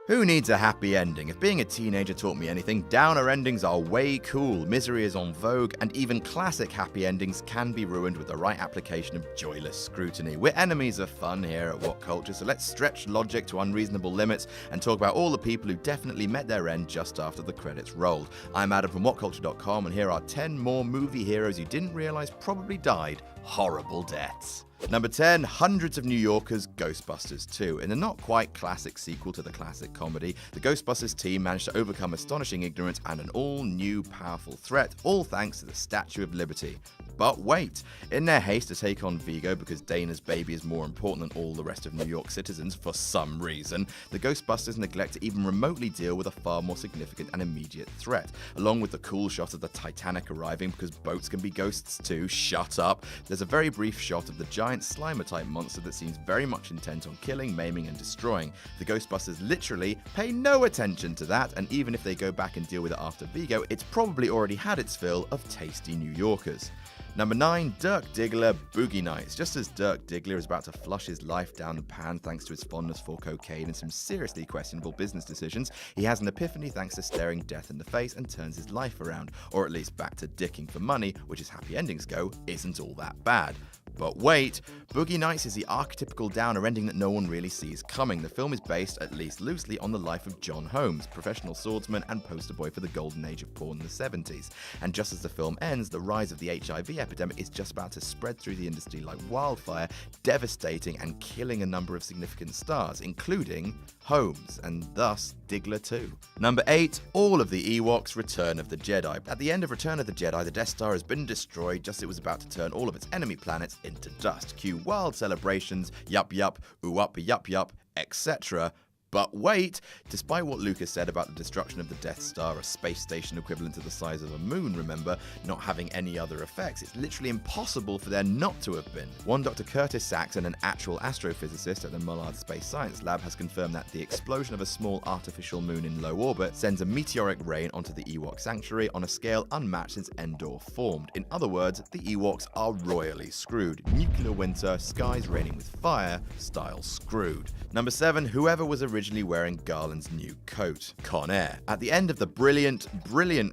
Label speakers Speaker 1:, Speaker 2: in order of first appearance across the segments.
Speaker 1: Who needs a happy ending? If being a teenager taught me anything, downer endings are way cool, misery is en vogue, and even classic happy endings can be ruined with the right application of joyless scrutiny. We're enemies of fun here at What Culture, so let's stretch logic to unreasonable limits and talk about all the people who definitely met their end just after the credits rolled. I'm Adam from WhatCulture.com, and here are 10 more movie heroes you didn't realize probably died horrible deaths. Number 10, hundreds of New Yorkers, Ghostbusters 2. In a not quite classic sequel to the classic comedy, the Ghostbusters team managed to overcome astonishing ignorance and an all-new powerful threat, all thanks to the Statue of Liberty. But wait, in their haste to take on Vigo because Dana's baby is more important than all the rest of New York citizens for some reason, the Ghostbusters neglect to even remotely deal with a far more significant and immediate threat. Along with the cool shot of the Titanic arriving because boats can be ghosts too, shut up, there's a very brief shot of the giant Slimer-type monster that seems very much intent on killing, maiming, and destroying. The Ghostbusters literally pay no attention to that, and even if they go back and deal with it after Vigo, it's probably already had its fill of tasty New Yorkers. Number 9, Dirk Diggler, Boogie Nights. Just as Dirk Diggler is about to flush his life down the pan thanks to his fondness for cocaine and some seriously questionable business decisions, he has an epiphany thanks to staring death in the face and turns his life around, or at least back to dicking for money, which as happy endings go, isn't all that bad. But wait, Boogie Nights is the archetypical downer ending that no one really sees coming. The film is based, at least loosely, on the life of John Holmes, professional swordsman and poster boy for the golden age of porn in the 70s. And just as the film ends, the rise of the HIV epidemic is just about to spread through the industry like wildfire, devastating and killing a number of significant stars, including Holmes, and thus Diggler too. Number 8, all of the Ewoks, Return of the Jedi. At the end of Return of the Jedi, the Death Star has been destroyed just as it was about to turn all of its enemy planets into dust. Cue wild celebrations, yup yup, ooh up, yup yup, etc. But wait, despite what Lucas said about the destruction of the Death Star, a space station equivalent to the size of a moon, remember, not having any other effects, it's literally impossible for there not to have been. One Dr. Curtis Saxon, an actual astrophysicist at the Mullard Space Science Lab, has confirmed that the explosion of a small artificial moon in low orbit sends a meteoric rain onto the Ewok sanctuary on a scale unmatched since Endor formed. In other words, the Ewoks are royally screwed. Nuclear winter, skies raining with fire, style screwed. Number 7, whoever was originally wearing Garland's new coat, Con Air. At the end of the brilliant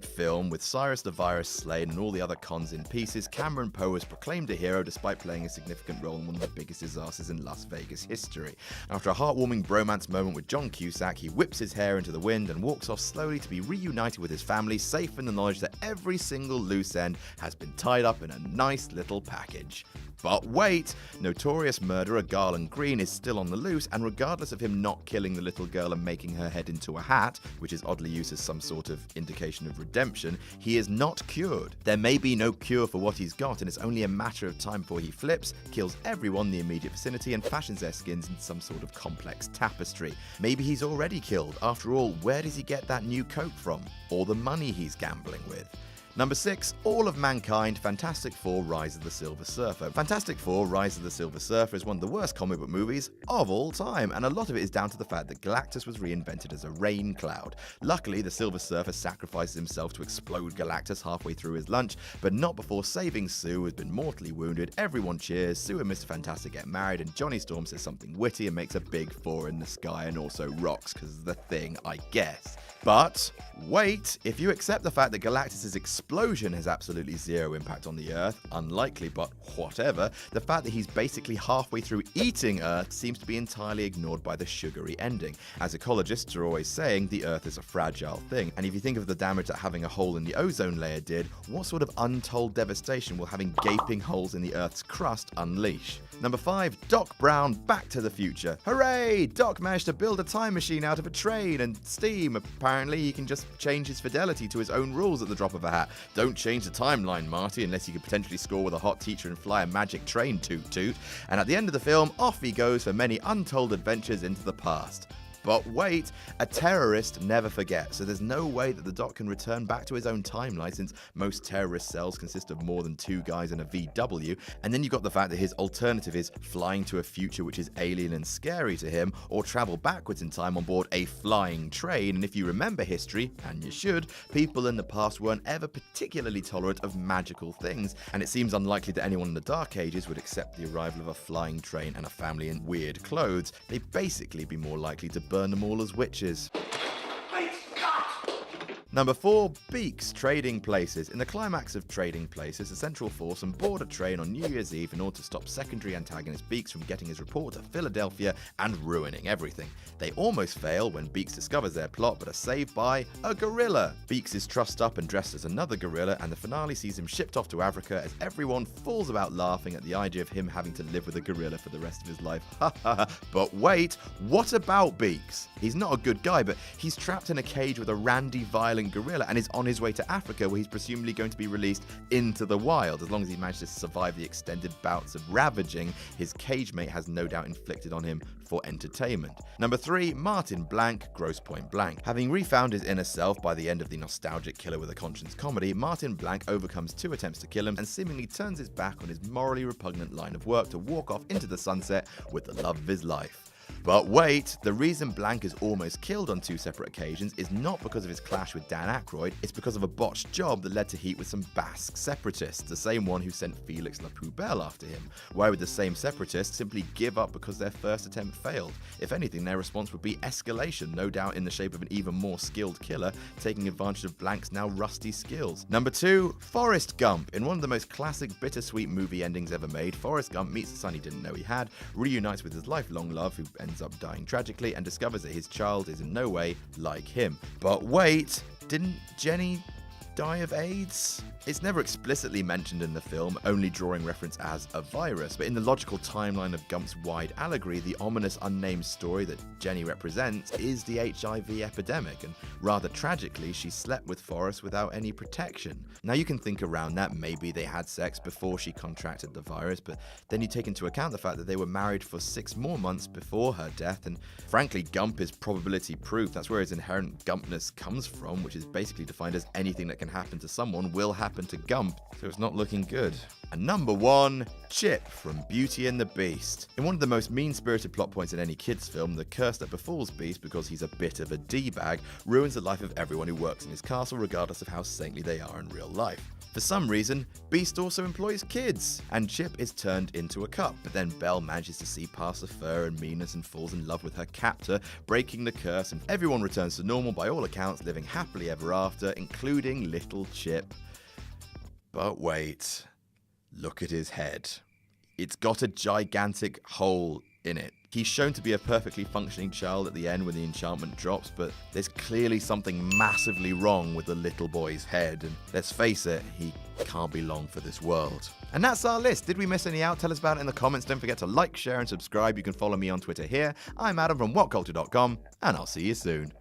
Speaker 1: film with Cyrus the Virus slain and all the other cons in pieces, Cameron Poe was proclaimed a hero despite playing a significant role in one of the biggest disasters in Las Vegas history. After a heartwarming bromance moment with John Cusack, he whips his hair into the wind and walks off slowly to be reunited with his family, safe in the knowledge that every single loose end has been tied up in a nice little package. But wait, notorious murderer Garland Green is still on the loose, and regardless of him not killing the little girl and making her head into a hat, which is oddly used as some sort of indication of redemption, he is not cured. There may be no cure for what he's got, and it's only a matter of time before he flips, kills everyone in the immediate vicinity, and fashions their skins into some sort of complex tapestry. Maybe he's already killed. After all, where does he get that new coat from? Or the money he's gambling with? Number 6, All of Mankind, Fantastic Four, Rise of the Silver Surfer. Fantastic Four, Rise of the Silver Surfer is one of the worst comic book movies of all time, and a lot of it is down to the fact that Galactus was reinvented as a rain cloud. Luckily, the Silver Surfer sacrifices himself to explode Galactus halfway through his lunch, but not before saving Sue, who has been mortally wounded. Everyone cheers, Sue and Mr. Fantastic get married, and Johnny Storm says something witty and makes a big four in the sky and also rocks, because it's the thing, I guess. But wait, if you accept the fact that Galactus' explosion has absolutely zero impact on the Earth, unlikely but whatever, the fact that he's basically halfway through eating Earth seems to be entirely ignored by the sugary ending. As ecologists are always saying, the Earth is a fragile thing, and if you think of the damage that having a hole in the ozone layer did, what sort of untold devastation will having gaping holes in the Earth's crust unleash? Number 5, Doc Brown, Back to the Future. Hooray! Doc managed to build a time machine out of a train and steam. Apparently, he can just change his fidelity to his own rules at the drop of a hat. Don't change the timeline, Marty, unless you could potentially score with a hot teacher and fly a magic train toot toot. And at the end of the film, off he goes for many untold adventures into the past. But wait, a terrorist never forgets, so there's no way that the Doc can return back to his own timeline since most terrorist cells consist of more than 2 guys in a VW, and then you've got the fact that his alternative is flying to a future which is alien and scary to him, or travel backwards in time on board a flying train, and if you remember history, and you should, people in the past weren't ever particularly tolerant of magical things, and it seems unlikely that anyone in the Dark Ages would accept the arrival of a flying train and a family in weird clothes. They'd basically be more likely to burn them all as witches. Number 4, Beaks, Trading Places. In the climax of Trading Places, the Central Foursome board a train on New Year's Eve in order to stop secondary antagonist Beaks from getting his report to Philadelphia and ruining everything. They almost fail when Beaks discovers their plot, but are saved by a gorilla. Beaks is trussed up and dressed as another gorilla, and the finale sees him shipped off to Africa as everyone falls about laughing at the idea of him having to live with a gorilla for the rest of his life. But wait, what about Beaks? He's not a good guy, but he's trapped in a cage with a randy, violent gorilla and is on his way to Africa, where he's presumably going to be released into the wild. As long as he manages to survive the extended bouts of ravaging his cage mate has no doubt inflicted on him for entertainment. Number 3, Martin Blank, Grosse Pointe Blank. Having refound his inner self by the end of the nostalgic Killer with a Conscience comedy, Martin Blank overcomes 2 attempts to kill him and seemingly turns his back on his morally repugnant line of work to walk off into the sunset with the love of his life. But wait, the reason Blank is almost killed on 2 separate occasions is not because of his clash with Dan Aykroyd, it's because of a botched job that led to heat with some Basque separatists, the same one who sent Felix La Poubelle after him. Why would the same separatists simply give up because their first attempt failed? If anything, their response would be escalation, no doubt in the shape of an even more skilled killer, taking advantage of Blank's now rusty skills. Number 2, Forrest Gump. In one of the most classic bittersweet movie endings ever made, Forrest Gump meets the son he didn't know he had, reunites with his lifelong love, who ends up dying tragically, and discovers that his child is in no way like him. But wait, didn't Jenny die of AIDS? It's never explicitly mentioned in the film, only drawing reference as a virus, but in the logical timeline of Gump's wide allegory, the ominous unnamed story that Jenny represents is the HIV epidemic, and rather tragically, she slept with Forrest without any protection. Now you can think around that, maybe they had sex before she contracted the virus, but then you take into account the fact that they were married for 6 more months before her death, and frankly, Gump is probability proof. That's where his inherent Gumpness comes from, which is basically defined as anything that can happen to someone will happen to Gump, so it's not looking good. And number 1, Chip from Beauty and the Beast. In one of the most mean-spirited plot points in any kids film, the curse that befalls Beast because he's a bit of a D-bag ruins the life of everyone who works in his castle, regardless of how saintly they are in real life. For some reason, Beast also employs kids, and Chip is turned into a cup, but then Belle manages to see past the fur and meanness and falls in love with her captor, breaking the curse, and everyone returns to normal, by all accounts living happily ever after, including little Chip. But wait, look at his head. It's got a gigantic hole in it. He's shown to be a perfectly functioning child at the end when the enchantment drops, but there's clearly something massively wrong with the little boy's head, and let's face it, he can't be long for this world. And that's our list. Did we miss any out? Tell us about it in the comments. Don't forget to like, share, and subscribe. You can follow me on Twitter here. I'm Adam from WhatCulture.com, and I'll see you soon.